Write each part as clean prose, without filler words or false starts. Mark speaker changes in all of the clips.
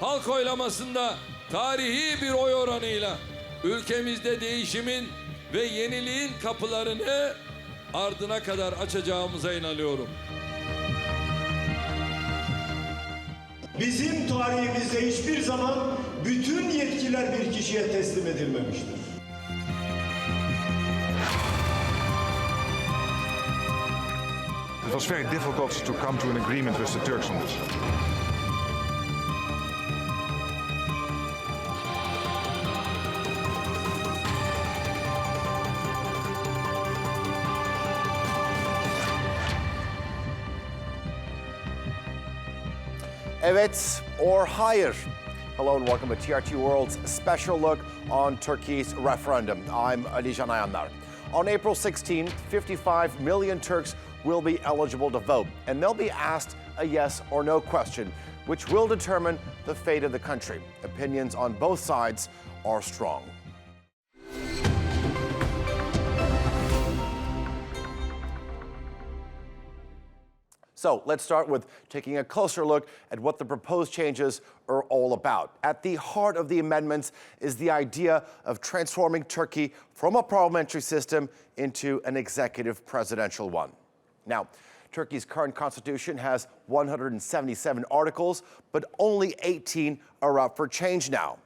Speaker 1: halk oylamasında tarihi bir oy oranıyla ülkemizde değişimin ve yeniliğin kapılarını ardına kadar açacağımıza inanıyorum.
Speaker 2: Bizim tarihimizde hiçbir zaman bütün yetkiler bir kişiye teslim edilmemiştir.
Speaker 3: It was very difficult to come to an agreement with the Turks on this.
Speaker 4: Evet or hayır. Hello and welcome to TRT World's special look on Turkey's referendum. I'm Ali Can Ayanlar. On April 16th, 55 million Turks will be eligible to vote, and they'll be asked a yes or no question, which will determine the fate of the country. Opinions on both sides are strong. So let's start with taking a closer look at what the proposed changes are all about. At the heart of the amendments is the idea of transforming Turkey from a parliamentary system into an executive presidential one. Now, Turkey's current constitution has 177 articles, but only 18 are up for change now.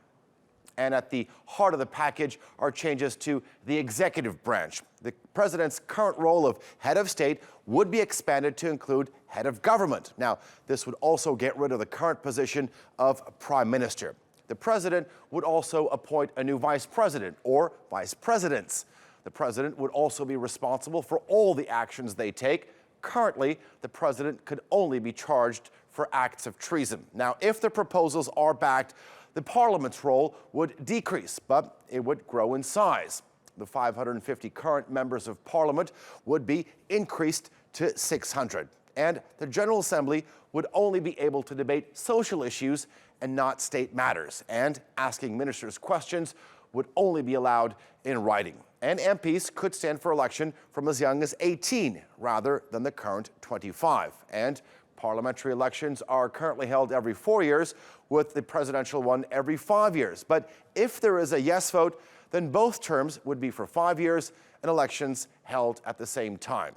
Speaker 4: And at the heart of the package are changes to the executive branch. The president's current role of head of state would be expanded to include head of government. Now, this would also get rid of the current position of prime minister. The president would also appoint a new vice president or vice presidents. The president would also be responsible for all the actions they take. Currently, the president could only be charged for acts of treason. Now, if the proposals are backed, the parliament's role would decrease, but it would grow in size. The 550 current members of parliament would be increased to 600. And the General Assembly would only be able to debate social issues and not state matters. And asking ministers questions would only be allowed in writing. And MPs could stand for election from as young as 18 rather than the current 25. And parliamentary elections are currently held every 4 years, with the presidential one every 5 years. But if there is a yes vote, then both terms would be for 5 years and elections held at the same time.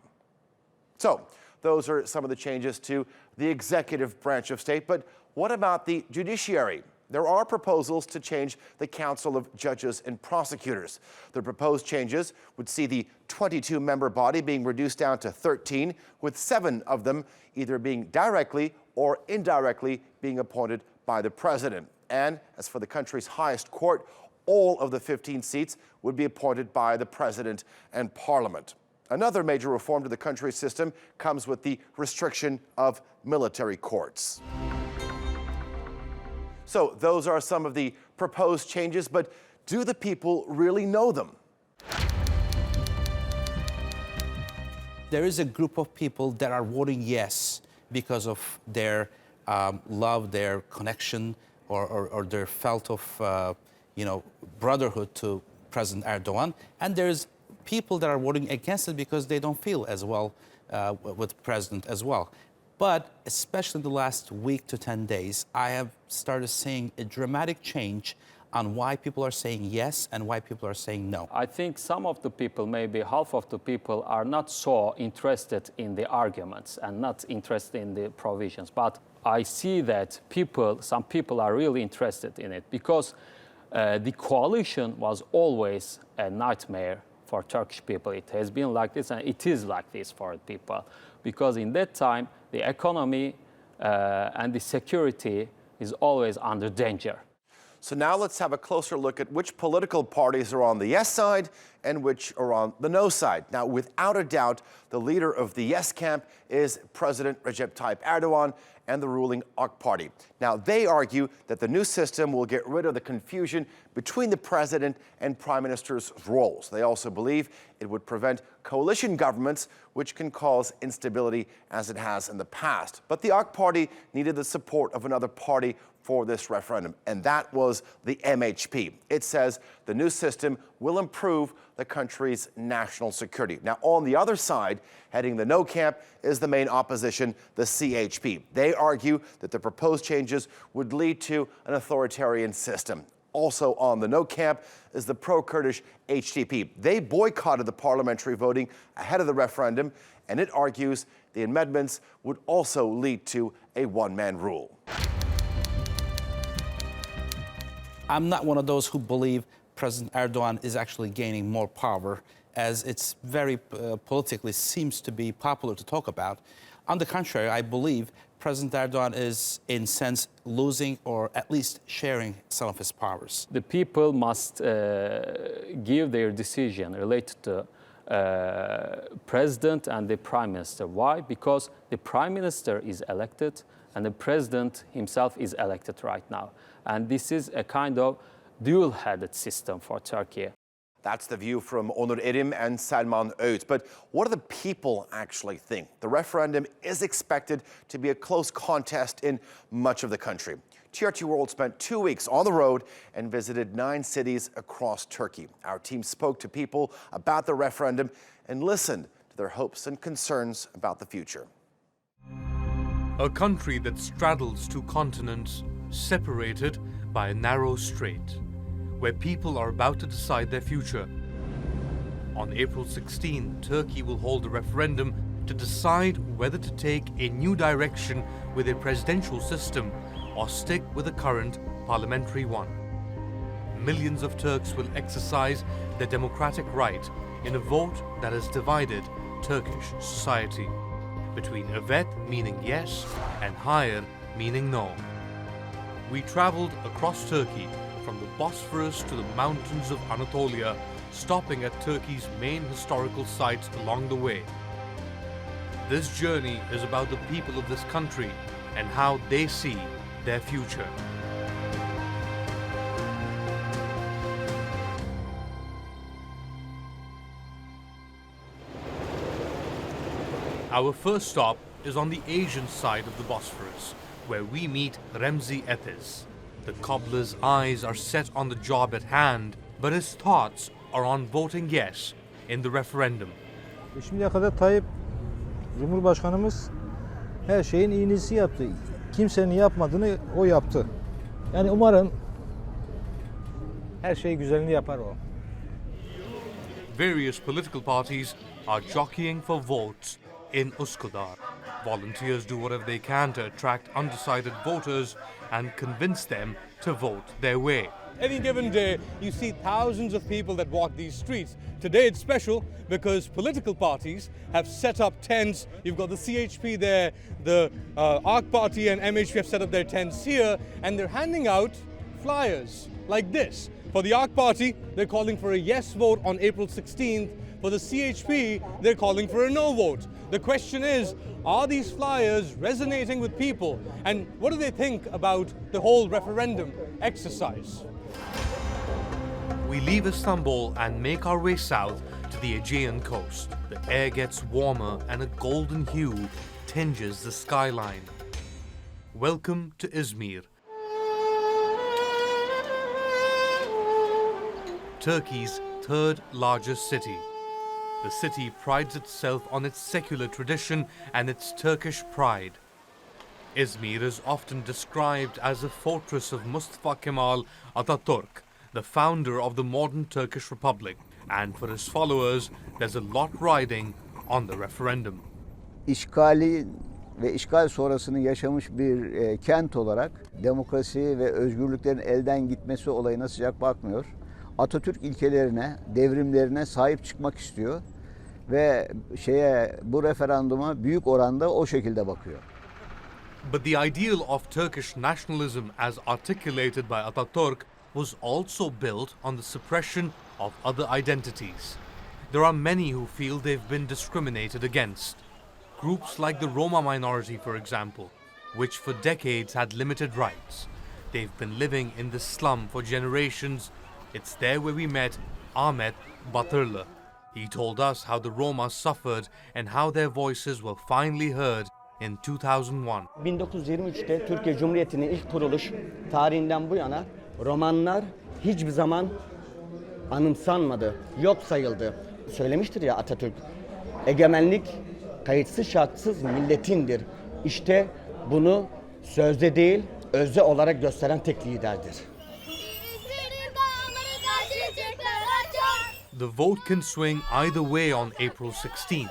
Speaker 4: So those are some of the changes to the executive branch of state. But what about the judiciary? There are proposals to change the Council of Judges and Prosecutors. The proposed changes would see the 22-member body being reduced down to 13, with 7 of them either being directly or indirectly being appointed by the president. And as for the country's highest court, all of the 15 seats would be appointed by the president and parliament. Another major reform to the country's system comes with the restriction of military courts. So those are some of the proposed changes, but do the people really know them?
Speaker 5: There is a group of people that are voting yes because of their love, their connection, or their felt of brotherhood to President Erdogan. And there's people that are voting against it because they don't feel as well with the president as well. But especially the last week to 10 days, I have started seeing a dramatic change on why people are saying yes and why people are saying no.
Speaker 6: I think some of the people, maybe half of the people, are not so interested in the arguments and not interested in the provisions. But I see that some people are really interested in it because the coalition was always a nightmare for Turkish people. It has been like this and it is like this for people. Because in that time, the economy and the security is always under danger.
Speaker 4: So now let's have a closer look at which political parties are on the yes side and which are on the no side. Now, without a doubt, the leader of the yes camp is President Recep Tayyip Erdogan and the ruling AK Party. Now, they argue that the new system will get rid of the confusion between the president and prime minister's roles. They also believe it would prevent coalition governments, which can cause instability as it has in the past. But the AK Party needed the support of another party for this referendum, and that was the MHP. It says the new system will improve the country's national security. Now, on the other side, heading the no camp, is the main opposition, the CHP. They argue that the proposed changes would lead to an authoritarian system. Also on the no camp is the pro-Kurdish HDP. They boycotted the parliamentary voting ahead of the referendum, and it argues the amendments would also lead to a one-man rule.
Speaker 5: I'm not one of those who believe President Erdogan is actually gaining more power, as it's very politically seems to be popular to talk about. On the contrary, I believe President Erdogan is, in sense, losing or at least sharing some of his powers.
Speaker 6: The people must give their decision related to president and the prime minister. Why? Because the prime minister is elected and the president himself is elected right now. And this is a kind of dual-headed system for Turkey.
Speaker 4: That's the view from Onur Erim and Salman Öğüt. But what do the people actually think? The referendum is expected to be a close contest in much of the country. TRT World spent 2 weeks on the road and visited 9 cities across Turkey. Our team spoke to people about the referendum and listened to their hopes and concerns about the future.
Speaker 7: A country that straddles 2 continents, separated by a narrow strait, where people are about to decide their future. On April 16, Turkey will hold a referendum to decide whether to take a new direction with a presidential system or stick with the current parliamentary one. Millions of Turks will exercise their democratic right in a vote that has divided Turkish society between evet, meaning yes, and hayır, meaning no. We traveled across Turkey, from the Bosphorus to the mountains of Anatolia, stopping at Turkey's main historical sites along the way. This journey is about the people of this country and how they see their future. Our first stop is on the Asian side of the Bosphorus, where we meet Remzi Etiz. The cobbler's eyes are set on the job at hand, but his thoughts are on voting yes in the referendum.
Speaker 8: Şimdiye kadar Tayyip Cumhurbaşkanımız her şeyin iyisi yaptı. Kimsenin yapmadığını o yaptı. Yani umarım her şey güzelini yapar o.
Speaker 7: Various political parties are jockeying for votes in Üsküdar. Volunteers do whatever they can to attract undecided voters and convince them to vote their way.
Speaker 9: Any given day, you see thousands of people that walk these streets. Today it's special because political parties have set up tents. You've got the CHP there, the AK Party and MHP have set up their tents here, and they're handing out flyers like this. For the AK Party, they're calling for a yes vote on April 16th. For the CHP, they're calling for a no vote. The question is, are these flyers resonating with people? And what do they think about the whole referendum exercise?
Speaker 7: We leave Istanbul and make our way south to the Aegean coast. The air gets warmer and a golden hue tinges the skyline. Welcome to Izmir, Turkey's 3rd largest city. The city prides itself on its secular tradition and its Turkish pride. Izmir is often described as a fortress of Mustafa Kemal Atatürk, the founder of the modern Turkish Republic, and for his followers, there's a lot riding on the referendum.
Speaker 10: İşgali ve işgal sonrasını yaşamış bir kent olarak demokrasi ve özgürlüklerin elden gitmesi olayına sıcak bakmıyor. Atatürk ilkelerine, devrimlerine sahip çıkmak istiyor ve bu referanduma büyük oranda o şekilde bakıyor.
Speaker 7: But the ideal of Turkish nationalism as articulated by Atatürk was also built on the suppression of other identities. There are many who feel they've been discriminated against. Groups like the Roma minority, for example, which for decades had limited rights. They've been living in the slum for generations. It's there where we met Ahmet Batırlı. He told us how the Roma suffered and how their voices were finally heard in 2001.
Speaker 11: 1923'te Türkiye Cumhuriyeti'nin ilk kuruluş tarihinden bu yana Romanlar hiçbir zaman anımsanmadı, yok sayıldı. Söylemiştir ya Atatürk, egemenlik kayıtsız şartsız milletindir. İşte bunu sözde değil, özde olarak gösteren tek liderdir.
Speaker 7: The vote can swing either way on April 16th.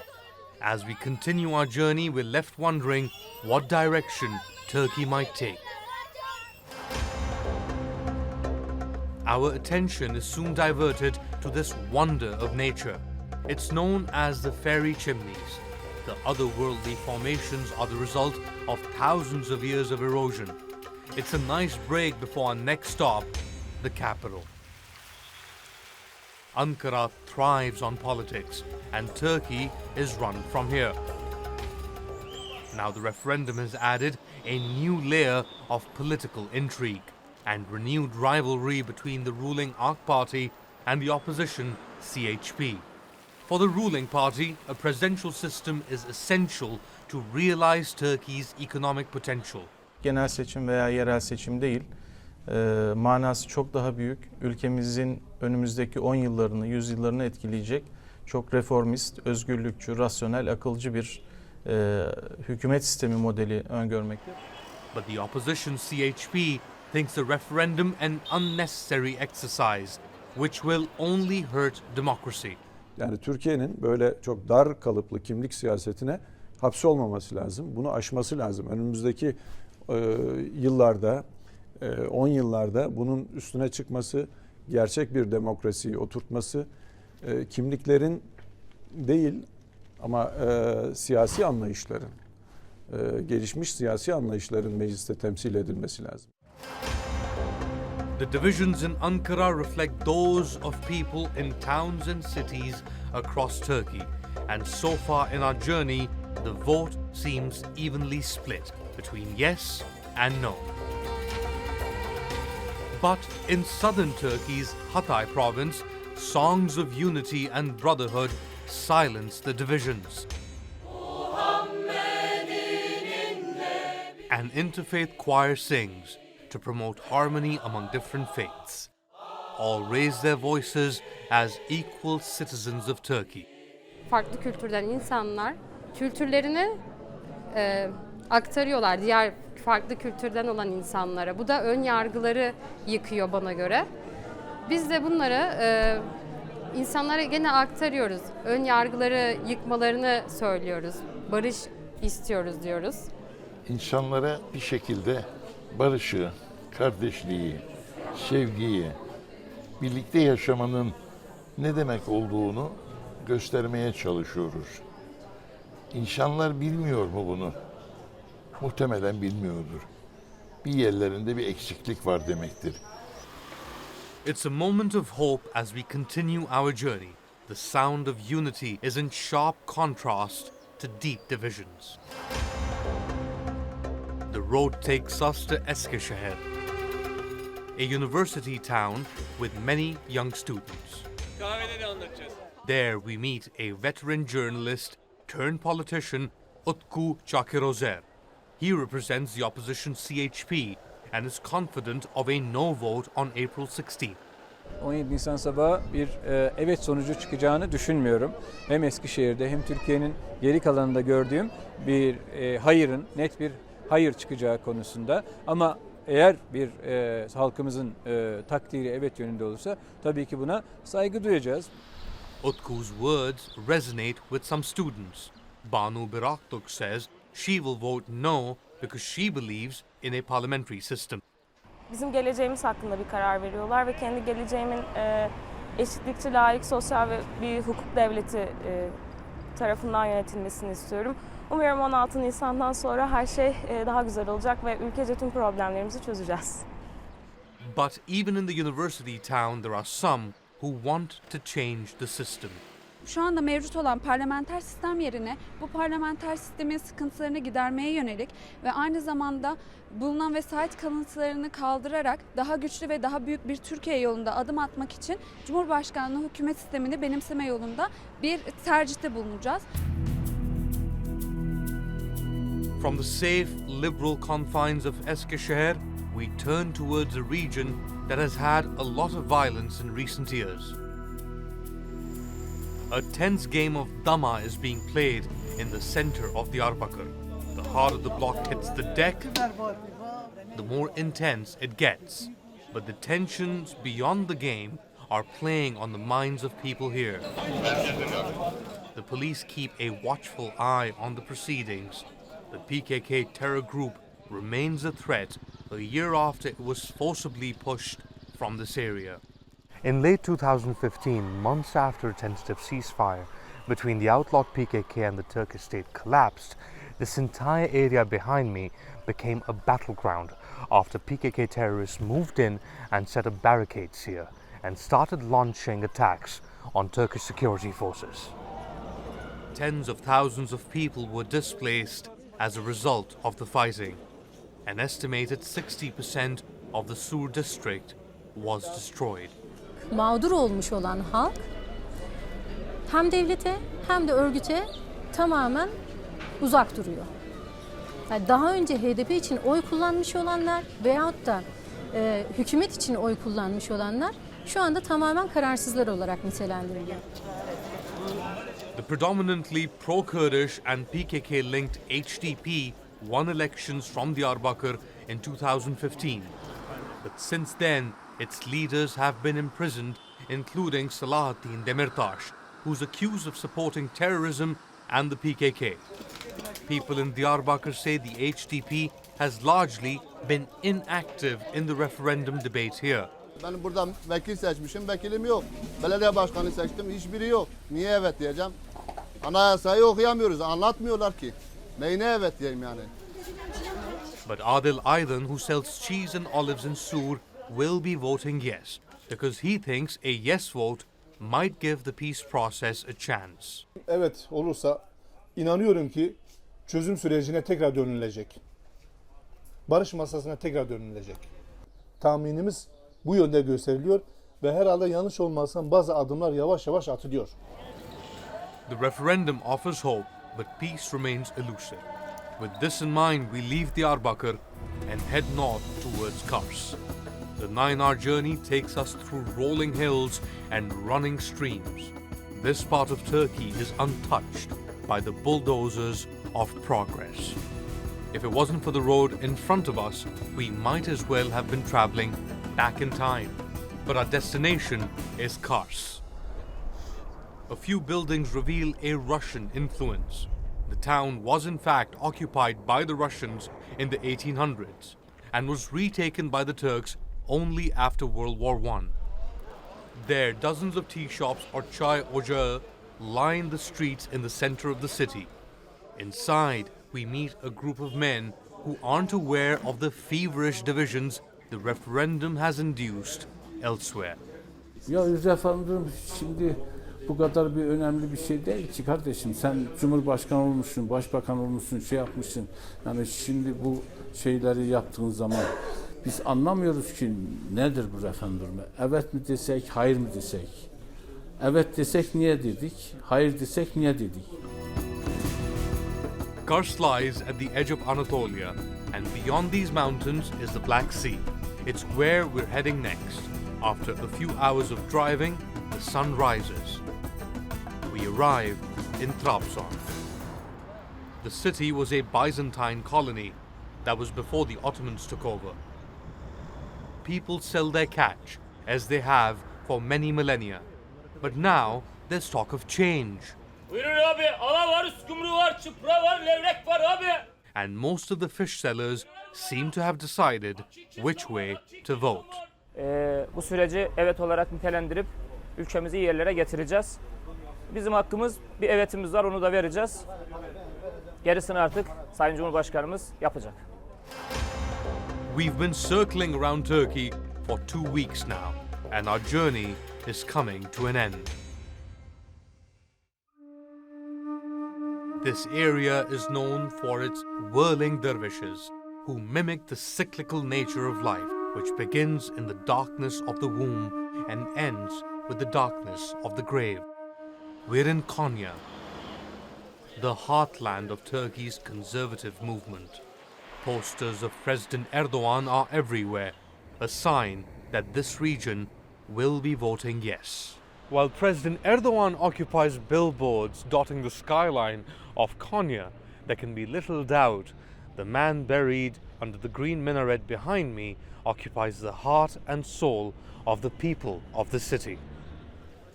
Speaker 7: As we continue our journey, we're left wondering what direction Turkey might take. Our attention is soon diverted to this wonder of nature. It's known as the fairy chimneys. The otherworldly formations are the result of thousands of years of erosion. It's a nice break before our next stop, the capital. Ankara thrives on politics, and Turkey is run from here. Now the referendum has added a new layer of political intrigue and renewed rivalry between the ruling AK Party and the opposition CHP. For the ruling party, a presidential system is essential to realize Turkey's economic potential.
Speaker 8: Genel seçim veya yerel seçim değil, manası çok daha büyük. Ülkemizin önümüzdeki 10 yıllarını, 100 yıllarını etkileyecek çok reformist, özgürlükçü, rasyonel, akılcı bir hükümet sistemi modeli öngörmekte.
Speaker 7: But the opposition CHP thinks the referendum an unnecessary exercise, which will only hurt democracy.
Speaker 12: Yani Türkiye'nin böyle çok dar kalıplı kimlik siyasetine hapsolmaması lazım. Bunu aşması lazım. Önümüzdeki yıllarda, 10 yıllarda bunun üstüne çıkması, gerçek bir demokrasiyi oturtması, kimliklerin değil ama siyasi anlayışların, gelişmiş siyasi anlayışların mecliste temsil edilmesi lazım.
Speaker 7: The divisions in Ankara reflect those of people in towns and cities across Turkey. And so far in our journey, the vote seems evenly split between yes and no. But in southern Turkey's Hatay province, songs of unity and brotherhood silence the divisions. An interfaith choir sings to promote harmony among different faiths. All raise their voices as equal citizens of Turkey.
Speaker 13: Farklı kültürden insanlar kültürlerini aktarıyorlar diğer farklı kültürden olan insanlara. Bu da ön yargıları yıkıyor bana göre. Biz de bunları insanlara gene aktarıyoruz. Ön yargıları yıkmalarını söylüyoruz. Barış istiyoruz diyoruz.
Speaker 14: İnsanlara bir şekilde barışı, kardeşliği, sevgiyi, birlikte yaşamanın ne demek olduğunu göstermeye çalışıyoruz. İnsanlar bilmiyor mu bunu? Muhtemelen bilmiyordur. Bir yerlerinde bir eksiklik var demektir.
Speaker 7: It's a moment of hope as we continue our journey. The sound of unity is in sharp contrast to deep divisions. The road takes us to Eskişehir, a university town with many young students. There we meet a veteran journalist turned politician, Utku Çakırozer. He represents the opposition CHP and is confident of a no vote on April 16th.
Speaker 15: 17 Nisan sabahı bir evet sonucu çıkacağını düşünmüyorum. Hem Eskişehir'de hem Türkiye'nin geri kalanında gördüğüm bir hayırın, net bir hayır çıkacağı konusunda. Ama eğer bir halkımızın takdiri evet yönünde olursa tabii ki buna saygı duyacağız.
Speaker 7: Utku's words resonate with some students. Banu Biraktuk says she will vote no because she believes in a parliamentary system.
Speaker 16: Bizim geleceğimiz hakkında bir karar veriyorlar ve kendi geleceğimin eşitlikçi, layık, sosyal ve bir hukuk devleti tarafından yönetilmesini istiyorum. Umuyorum 16 Nisan'dan sonra her şey daha güzel olacak ve ülkece tüm problemlerimizi çözeceğiz.
Speaker 7: But even in the university town there are some who want to change the system.
Speaker 17: Şu anda mevcut olan parlamenter sistem yerine bu parlamenter sistemin sıkıntılarını gidermeye yönelik ve aynı zamanda bulunan vesayet kalıntılarını kaldırarak daha güçlü ve daha büyük bir Türkiye yolunda adım atmak için Cumhurbaşkanlığı hükümet sistemini benimseme yolunda bir tercihte bulunacağız.
Speaker 7: From the safe, liberal confines of Eskişehir, we turn towards a region that has had a lot of violence in recent years. A tense game of dama is being played in the center of Diyarbakır. The harder the block hits the deck, the more intense it gets. But the tensions beyond the game are playing on the minds of people here. The police keep a watchful eye on the proceedings. The PKK terror group remains a threat a year after it was forcibly pushed from this area.
Speaker 18: In late 2015, months after a tentative ceasefire between the outlawed PKK and the Turkish state collapsed, this entire area behind me became a battleground after PKK terrorists moved in and set up barricades here and started launching attacks on Turkish security forces.
Speaker 7: Tens of thousands of people were displaced as a result of the fighting. An estimated 60% of the Sur district was destroyed.
Speaker 19: Mağdur olmuş olan halk hem devlete hem de örgüte tamamen uzak duruyor. Yani daha önce HDP için oy kullanmış olanlar veyahut da hükümet için oy kullanmış olanlar şu anda tamamen kararsızlar olarak nitelendiriliyor.
Speaker 7: The predominantly pro-Kurdish and PKK-linked HDP won elections from Diyarbakır in 2015. But since then, its leaders have been imprisoned, including Selahattin Demirtaş, who's accused of supporting terrorism and the PKK. People in Diyarbakır say the HDP has largely been inactive in the referendum debate here.
Speaker 20: Ben burada vekil seçmişim, vekilim yok. Belediye başkanı seçtim, hiçbiri yok. Niye evet diyeceğim? Anayasayı okuyamıyoruz, anlatmıyorlar ki. Neyine evet diyeyim yani?
Speaker 7: But Adil Aydın, who sells cheese and olives in Sur, will be voting yes, because he thinks a yes vote might give the peace process a chance.
Speaker 21: Evet olursa inanıyorum ki çözüm sürecine tekrar dönülecek. Barış masasına tekrar dönülecek. Tahminimiz bu yönde gösteriliyor ve herhalde yanlış olmazsa bazı adımlar yavaş yavaş atılıyor.
Speaker 7: The referendum offers hope, but peace remains elusive. With this in mind, we leave Diyarbakır and head north towards Kars. The 9-hour journey takes us through rolling hills and running streams. This part of Turkey is untouched by the bulldozers of progress. If it wasn't for the road in front of us, we might as well have been traveling back in time. But our destination is Kars. A few buildings reveal a Russian influence. The town was in fact occupied by the Russians in the 1800s and was retaken by the Turks only after World War I. There, dozens of tea shops or chai ocağı line the streets in the center of the city. Inside, we meet a group of men who aren't aware of the feverish divisions the referendum has induced elsewhere.
Speaker 22: Ya referandum şimdi bu kadar bir önemli bir şey değil ki kardeşim. Sen Cumhurbaşkanı olmuşsun, Başbakan olmuşsun, şey yapmışsın. Yani şimdi bu şeyleri yaptığın zaman biz anlamıyoruz ki nedir bu referandum? Evet mi desek, hayır mı desek? Evet desek niye dedik? Hayır desek niye dedik?
Speaker 7: Kars lies at the edge of Anatolia, and beyond these mountains is the Black Sea. It's where we're heading next. After a few hours of driving, the sun rises. We arrive in Trabzon. The city was a Byzantine colony that was before the Ottomans took over. People sell their catch, as they have for many millennia. But now there's talk of change. And most of the fish sellers seem to have decided which way to vote.
Speaker 23: Bu süreci evet olarak nitelendirip ülkemizi iyi yerlere getireceğiz. Bizim hakkımız bir evetimiz var, onu da vereceğiz. Gerisini artık Sayın Cumhurbaşkanımız yapacak.
Speaker 7: We've been circling around Turkey for 2 weeks now, and our journey is coming to an end. This area is known for its whirling dervishes, who mimic the cyclical nature of life, which begins in the darkness of the womb and ends with the darkness of the grave. We're in Konya, the heartland of Turkey's conservative movement. Posters of President Erdogan are everywhere, a sign that this region will be voting yes. While President Erdogan occupies billboards dotting the skyline of Konya, there can be little doubt the man buried under the green minaret behind me occupies the heart and soul of the people of the city.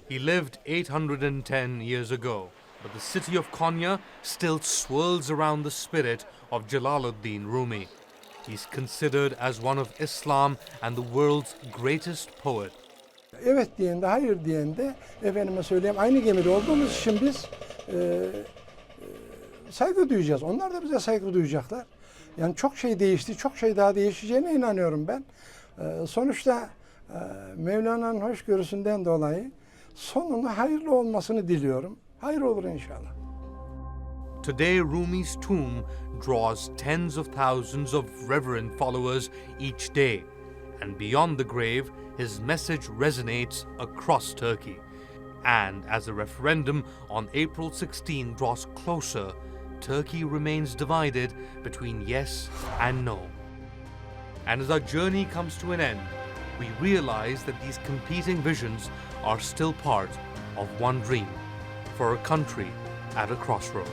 Speaker 7: He lived 810 years ago, but the city of Konya still swirls around the spirit of Jalaluddin Rumi. He's considered as one of Islam and the world's greatest poet.
Speaker 1: Evet diyende, hayır diyende, efendime söyleyeyim, aynı gemide olduğumuz için biz saygı duyacağız. Onlar da bize saygı duyacaklar. Yani çok şey değişti, çok şey daha değişeceğine inanıyorum ben. Sonuçta Mevlana'nın hoşgörüsünden dolayı sonunun hayırlı olmasını diliyorum. Hayır olur inşallah.
Speaker 7: Today, Rumi's tomb draws tens of thousands of reverent followers each day. And beyond the grave, his message resonates across Turkey. And as the referendum on April 16 draws closer, Turkey remains divided between yes and no. And as our journey comes to an end, we realize that these competing visions are still part of one dream for a country at a crossroads.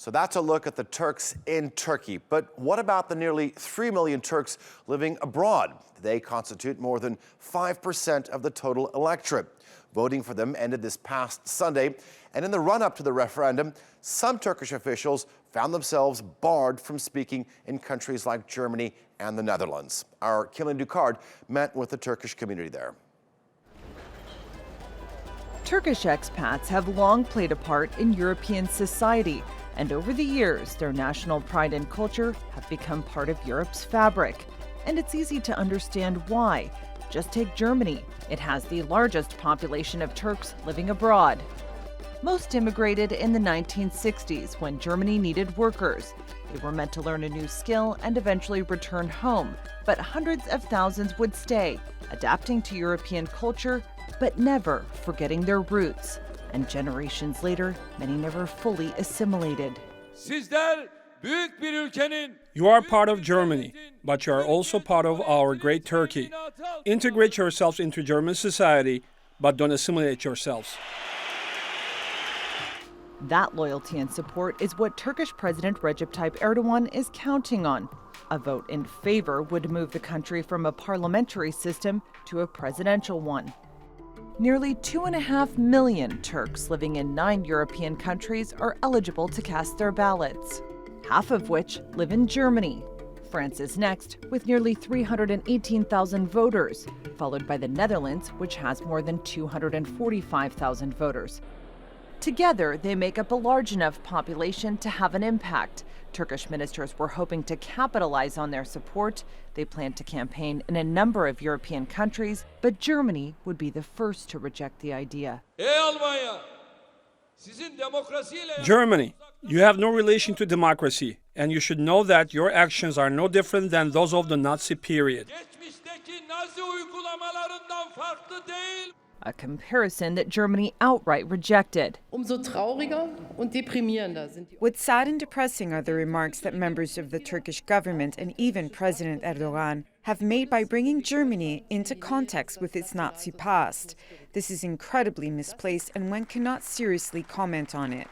Speaker 4: So that's a look at the Turks in Turkey. But what about the nearly 3 million Turks living abroad? They constitute more than 5% of the total electorate. Voting for them ended this past Sunday. And in the run-up to the referendum, some Turkish officials found themselves barred from speaking in countries like Germany and the Netherlands. Our Kilin Dukard met with the Turkish community there.
Speaker 2: Turkish expats have long played a part in European society, and over the years, their national pride and culture have become part of Europe's fabric. And it's easy to understand why. Just take Germany. It has the largest population of Turks living abroad. Most immigrated in the 1960s when Germany needed workers. They were meant to learn a new skill and eventually return home. But hundreds of thousands would stay, adapting to European culture, but never forgetting their roots. And generations later, many never fully assimilated.
Speaker 3: You are part of Germany, but you are also part of our great Turkey. Integrate yourselves into German society, but don't assimilate yourselves.
Speaker 2: That loyalty and support is what Turkish President Recep Tayyip Erdogan is counting on. A vote in favor would move the country from a parliamentary system to a presidential one. Nearly 2.5 million Turks living in 9 European countries are eligible to cast their ballots, half of which live in Germany. France is next, with nearly 318,000 voters, followed by the Netherlands, which has more than 245,000 voters. Together, they make up a large enough population to have an impact. Turkish ministers were hoping to capitalize on their support. They plan to campaign in a number of European countries, but Germany would be the first to reject the idea.
Speaker 3: Germany, you have no relation to democracy, and you should know that your actions are no different than those of the Nazi period.
Speaker 2: A comparison that Germany outright rejected.
Speaker 24: What's sad and depressing are the remarks that members of the Turkish government and even President Erdogan have made by bringing Germany into context with its Nazi past. This is incredibly misplaced and one cannot seriously comment on it.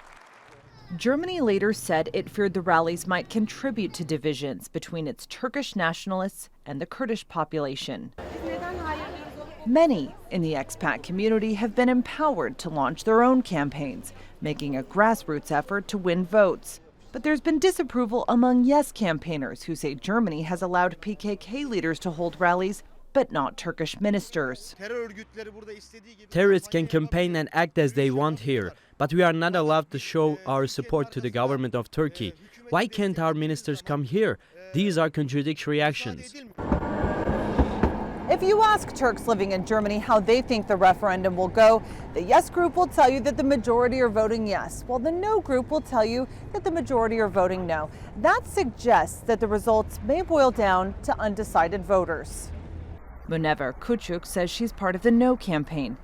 Speaker 2: Germany later said it feared the rallies might contribute to divisions between its Turkish nationalists and the Kurdish population. Many in the expat community have been empowered to launch their own campaigns, making a grassroots effort to win votes. But there's been disapproval among yes campaigners who say Germany has allowed PKK leaders to hold rallies, but not Turkish ministers.
Speaker 25: Terrorists can campaign and act as they want here, but we are not allowed to show our support to the government of Turkey. Why can't our ministers come here? These are contradictory actions.
Speaker 2: If you ask Turks living in Germany how they think the referendum will go, the yes group will tell you that the majority are voting yes, while the no group will tell you that the majority are voting no. That suggests that the results may boil down to undecided voters. Munever Küçük says she's part of the no campaign.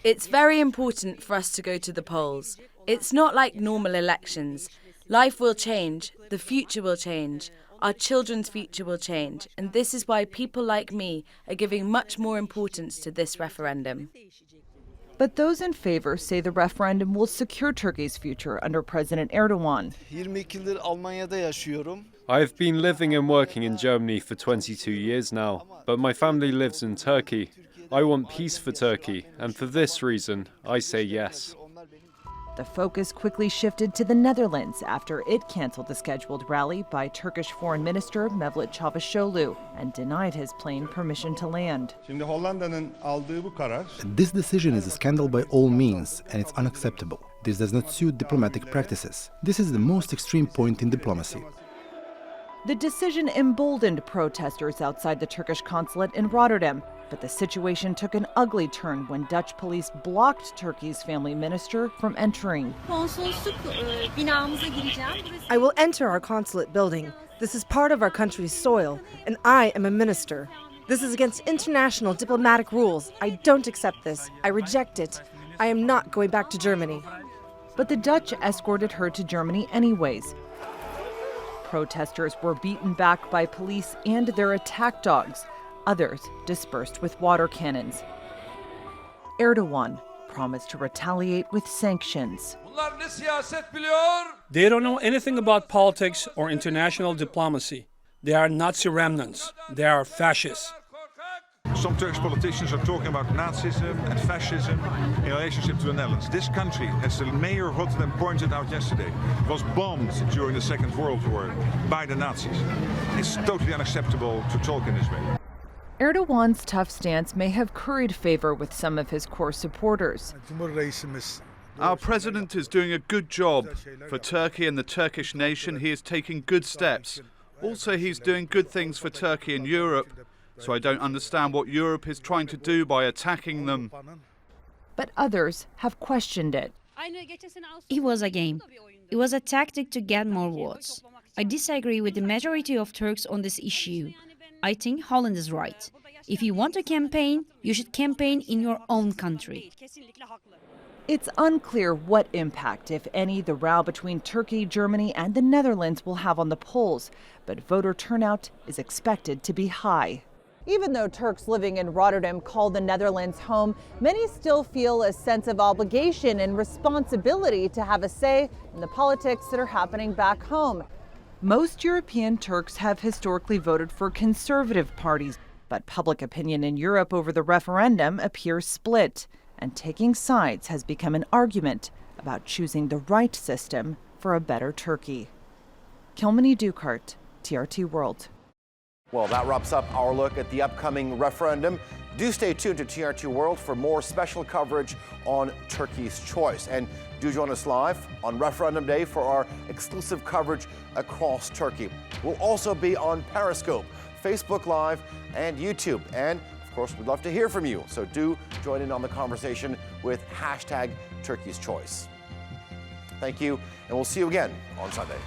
Speaker 26: It's very important for us to go to the polls. It's not like normal elections. Life will change. The future will change. our children's future will change, and this is why people like me are giving much more importance to this referendum.
Speaker 2: But those in favor say the referendum will secure Turkey's future under President Erdogan.
Speaker 5: 22 yıldır Almanya'da yaşıyorum.
Speaker 6: I've been living and working in Germany for 22 years now, but my family lives in Turkey. I want peace for Turkey, and for this reason, I say yes.
Speaker 2: The focus quickly shifted to the Netherlands after it canceled the scheduled rally by Turkish Foreign Minister Mevlut Çavuşoğlu and denied his plane permission to land.
Speaker 8: This decision is a scandal by all means, and it's unacceptable. This does not suit diplomatic practices. This is the most extreme point in diplomacy.
Speaker 2: The decision emboldened protesters outside the Turkish consulate in Rotterdam, but the situation took an ugly turn when Dutch police blocked Turkey's family minister from entering.
Speaker 9: I will enter our consulate building. This is part of our country's soil, and I am a minister. This is against international diplomatic rules. I don't accept this. I reject it. I am not going back to Germany.
Speaker 2: But the Dutch escorted her to Germany anyways. Protesters were beaten back by police and their attack dogs. Others dispersed with water cannons. Erdogan promised to retaliate with sanctions.
Speaker 3: They don't know anything about politics or international diplomacy. They are Nazi remnants. They are fascists.
Speaker 10: Some Turkish politicians are talking about Nazism and fascism in relationship to the Netherlands. This country, as the mayor of Rotterdam pointed out yesterday, was bombed during the Second World War by the Nazis. It's totally unacceptable to talk in this way.
Speaker 2: Erdogan's tough stance may have curried favor with some of his core supporters.
Speaker 11: Our president is doing a good job. For Turkey and the Turkish nation, he is taking good steps. Also, he's doing good things for Turkey and Europe. So I don't understand what Europe is trying to do by attacking them.
Speaker 2: But others have questioned it.
Speaker 27: It was a game. It was a tactic to get more votes. I disagree with the majority of Turks on this issue. I think Holland is right. If you want to campaign, you should campaign in your own country.
Speaker 2: It's unclear what impact, if any, the row between Turkey, Germany, and the Netherlands will have on the polls, but voter turnout is expected to be high. Even though Turks living in Rotterdam call the Netherlands home, many still feel a sense of obligation and responsibility to have a say in the politics that are happening back home. Most European Turks have historically voted for conservative parties, but public opinion in Europe over the referendum appears split, and taking sides has become an argument about choosing the right system for a better Turkey. Kilmany Dukart, TRT World.
Speaker 4: Well, that wraps up our look at the upcoming referendum. Do stay tuned to TRT World for more special coverage on Turkey's choice. And do join us live on Referendum Day for our exclusive coverage across Turkey. We'll also be on Periscope, Facebook Live, and YouTube. And, of course, we'd love to hear from you. So do join in on the conversation with #Turkey'sChoice. Thank you, and we'll see you again on Sunday.